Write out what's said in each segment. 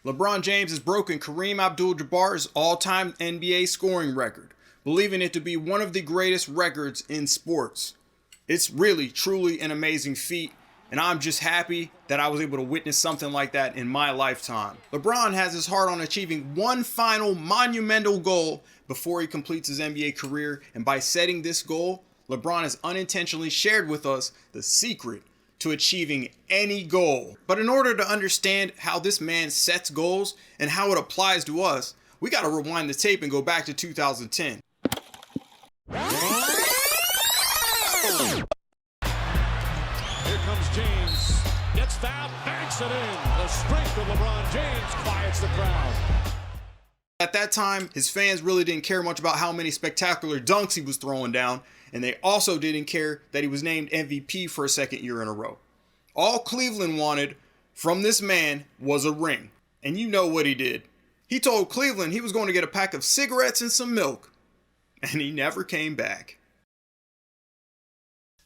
LeBron James has broken Kareem Abdul-Jabbar's all-time NBA scoring record, believing it to be one of the greatest records in sports. It's really, truly an amazing feat, and I'm just happy that I was able to witness something like that in my lifetime. LeBron has his heart on achieving one final monumental goal before he completes his NBA career, and by setting this goal, LeBron has unintentionally shared with us the secret to achieving any goal. But in order to understand how this man sets goals and how it applies to us, we gotta rewind the tape and go back to 2010. Here comes James, gets fouled, banks it in. The strength of LeBron James quiets the crowd. At that time, his fans really didn't care much about how many spectacular dunks he was throwing down, and they also didn't care that he was named MVP for a second year in a row. All Cleveland wanted from this man was a ring, and you know what he did. He told Cleveland he was going to get a pack of cigarettes and some milk, and he never came back.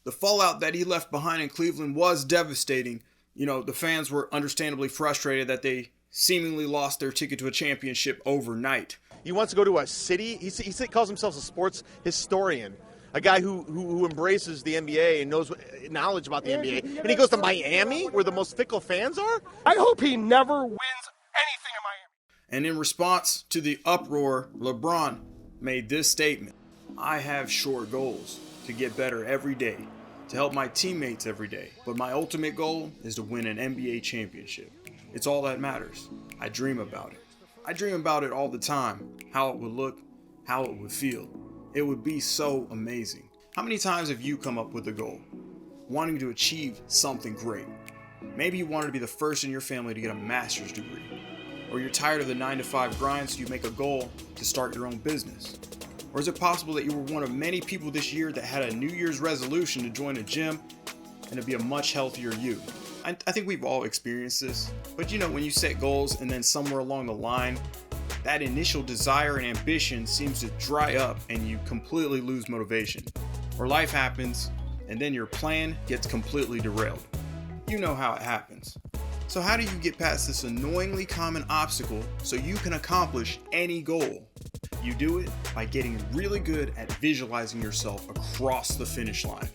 The fallout that he left behind in Cleveland was devastating. You know, the fans were understandably frustrated that they seemingly lost their ticket to a championship overnight. He wants to go to a city. He calls himself a sports historian, a guy who embraces the NBA and knows knowledge about the NBA. And he goes to Miami, where the most fickle fans are? I hope he never wins anything in Miami. And in response to the uproar, LeBron made this statement: I have short goals to get better every day, to help my teammates every day, but my ultimate goal is to win an NBA championship. It's all that matters. I dream about it. I dream about it all the time, how it would look, how it would feel. It would be so amazing. How many times have you come up with a goal, wanting to achieve something great? Maybe you wanted to be the first in your family to get a master's degree, or you're tired of the 9-to-5 grind, so you make a goal to start your own business. Or is it possible that you were one of many people this year that had a New Year's resolution to join a gym and to be a much healthier you? I think we've all experienced this, but you know, when you set goals and then somewhere along the line, that initial desire and ambition seems to dry up and you completely lose motivation. Or life happens and then your plan gets completely derailed. You know how it happens. So how do you get past this annoyingly common obstacle so you can accomplish any goal? You do it by getting really good at visualizing yourself across the finish line.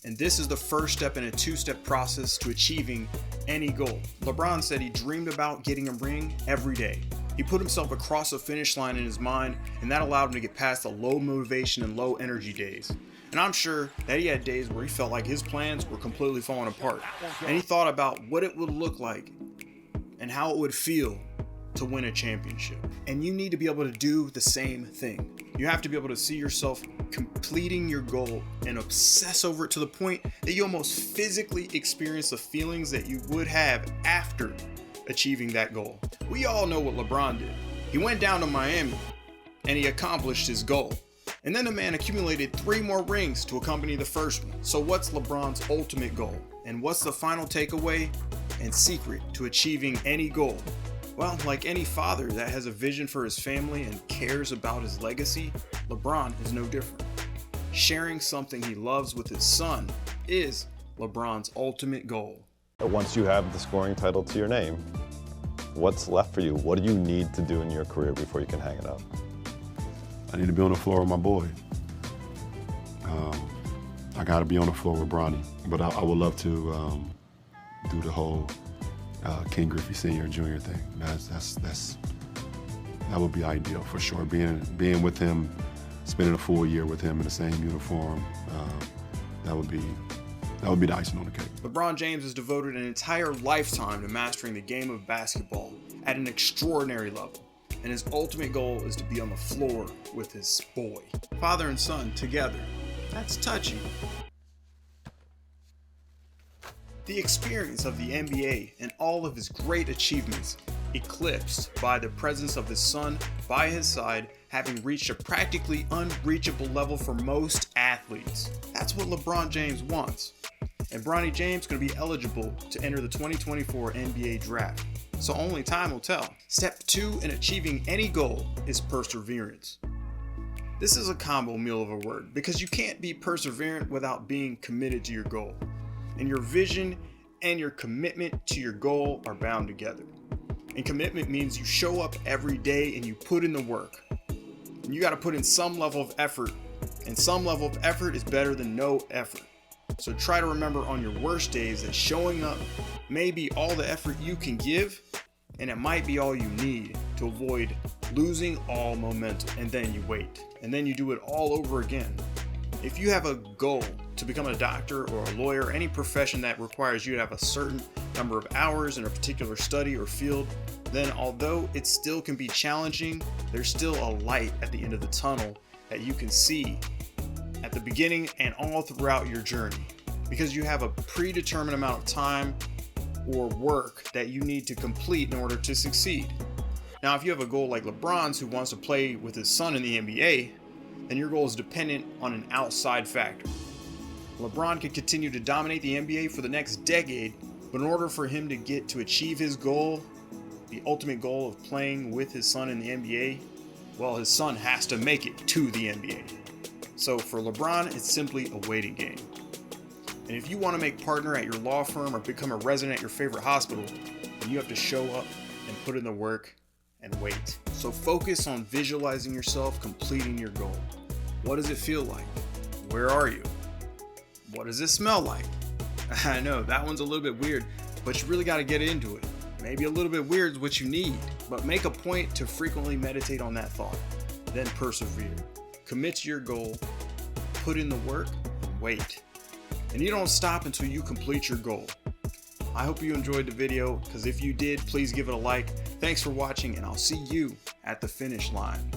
And this is the first step in a two-step process to achieving any goal. LeBron said he dreamed about getting a ring every day. He put himself across the finish line in his mind, and that allowed him to get past the low motivation and low energy days. And I'm sure that he had days where he felt like his plans were completely falling apart. And he thought about what it would look like and how it would feel to win a championship. And you need to be able to do the same thing. You have to be able to see yourself completing your goal and obsess over it to the point that you almost physically experience the feelings that you would have after achieving that goal. We all know what LeBron did. He went down to Miami and he accomplished his goal. And then the man accumulated 3 more rings to accompany the first one. So what's LeBron's ultimate goal? And what's the final takeaway and secret to achieving any goal? Well, like any father that has a vision for his family and cares about his legacy, LeBron is no different. Sharing something he loves with his son is LeBron's ultimate goal. Once you have the scoring title to your name, what's left for you? What do you need to do in your career before you can hang it up? I need to be on the floor with my boy. I got to be on the floor with Bronny, but I would love to do the whole King Griffey Sr. and Jr. thing. That would be ideal for sure. Being with him, spending a full year with him in the same uniform, that would be the icing on the cake. LeBron James has devoted an entire lifetime to mastering the game of basketball at an extraordinary level, and his ultimate goal is to be on the floor with his boy. Father and son together. That's touching. The experience of the NBA and all of his great achievements eclipsed by the presence of his son by his side, having reached a practically unreachable level for most athletes. That's what LeBron James wants. And Bronny James is going to be eligible to enter the 2024 NBA draft. So only time will tell. Step 2 in achieving any goal is perseverance. This is a combo meal of a word because you can't be perseverant without being committed to your goal. And your vision and your commitment to your goal are bound together. And commitment means you show up every day and you put in the work. And you got to put in some level of effort, and some level of effort is better than no effort. So try to remember on your worst days that showing up may be all the effort you can give, and it might be all you need to avoid losing all momentum. And then you wait, and then you do it all over again. If you have a goal to become a doctor or a lawyer, any profession that requires you to have a certain number of hours in a particular study or field, then although it still can be challenging, there's still a light at the end of the tunnel that you can see at the beginning and all throughout your journey, because you have a predetermined amount of time or work that you need to complete in order to succeed. Now, if you have a goal like LeBron's, who wants to play with his son in the NBA, then your goal is dependent on an outside factor. LeBron could continue to dominate the NBA for the next decade, but in order for him to get to achieve his goal, the ultimate goal of playing with his son in the NBA, well, his son has to make it to the NBA. So for LeBron, it's simply a waiting game. And if you want to make partner at your law firm or become a resident at your favorite hospital, then you have to show up and put in the work and wait. So focus on visualizing yourself completing your goal. What does it feel like? Where are you? What does it smell like? I know that one's a little bit weird, but you really got to get into it. Maybe a little bit weird is what you need, but make a point to frequently meditate on that thought, then persevere. Commit to your goal, put in the work, and wait. And you don't stop until you complete your goal. I hope you enjoyed the video, because if you did, please give it a like. Thanks for watching, and I'll see you at the finish line.